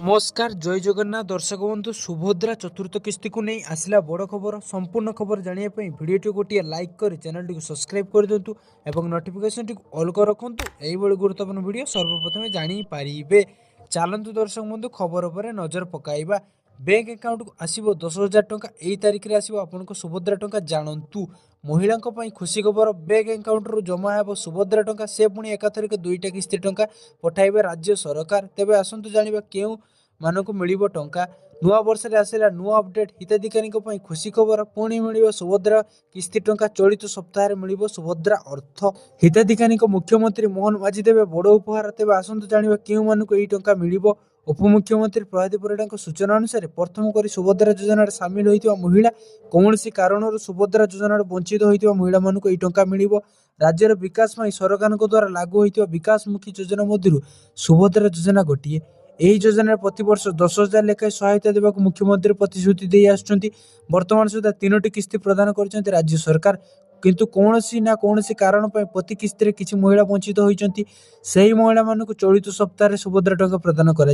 नमस्कार जय जगन्नाथ दर्शक बंधु सुभद्रा चतुर्थ किस्ती को नहीं आसला बड़ खबर संपूर्ण खबर जानापी भिडियो गोटे लाइक कर चैनल टी सब्सक्राइब कर दिंतु और नोटिफिकेशन टी ऑल कर रखु यही गुरुत्वपूर्ण वीडियो सर्वप्रथम जानीपारे। चलतु दर्शक बंधु खबर पर नजर पकाइबा। बैंक अकाउंट को आसो 10,000 टंका यही तारिख में आसो आपको सुभद्रा टंका जानतु। महिला खुशी खबर बैंक अकाउंट रू जमा हो सुभद्रा टंका से पुणी एकाथरिक दुईटा किस्ती टंका पठाइबे राज्य सरकार। तेबे आसतु जानिबा केउ मानक मिलिबो टंका। नुआ वर्ष रे आसिला नुआ अपडेट हिताधिकारी खुशी खबर पुणी मिलिबो सुभद्रा किस्ती टंका। चलित सप्ताह रे मिलिबो सुभद्रा अर्थ। हिताधिकारी मुख्यमंत्री मोहन माझी देवे बड़ उपहार। तेबे आसतु जानिबा केउ मानक एही टंका मिलिबो। उपमुख्यमंत्री प्रभात परिड़ा सूचना अनुसार प्रथम कर सुभद्रा योजना सामिल होता महिला कौन कारण सुभद्रा योजना वंचित होता महिला मानक यह टंका मिल राज्यर विकास सरकार द्वारा लागू होता विकासमुखी योजना मध्य सुभद्रा योजना गोटे। यही योजना प्रतिवर्ष 10,000 लेखाएं सहायता देवा मुख्यमंत्री प्रतिश्रुति दे आसुच्चंती। वर्तमान सुधा 3टी किस्ती प्रदान कर राज्य सरकार किंतु कौन ना कौन कारण प्रति किस्ती किसी महिला वंचित होती से महिला मानक चलित सप्ताह सुभद्रा टंका प्रदान कर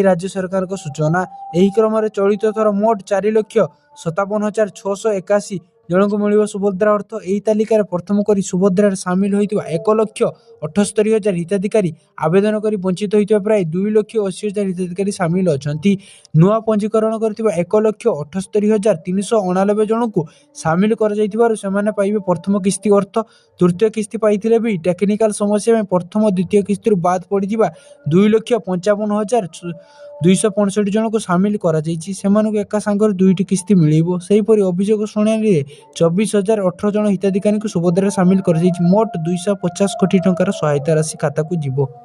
राज्य सरकार को सूचना। यही क्रम चलित थर मोट 4,57,681 जन को मिल सुभद्रा अर्थ। यही तालिकार प्रथम कर सुभद्रा सामिल होता 1,78,000 हिताधिकारी आवेदन कर वंचित होता प्राय 2,80,000 हिताधिकारी सामिल अच्छा। नुआ पंजीकरण कर 1,78,389 जन को सामिल कर पाइबे प्रथम किस्ती अर्थ। तृतीय किस्ती पाइथिले भी टेक्निकल समस्या में प्रथम द्वितीय किस्ती बाद पड़ी 2,55,265 जन को सामिल कर एका सांगर दुईटी किस्ती मिलिबो। सेहीपरि अभियोग शुणाणी 24,018 जन हिताधिकारी को सुभद्रा सामिल कर मोट 250 कोटी टंकार सहायता राशि खाता को जीवो।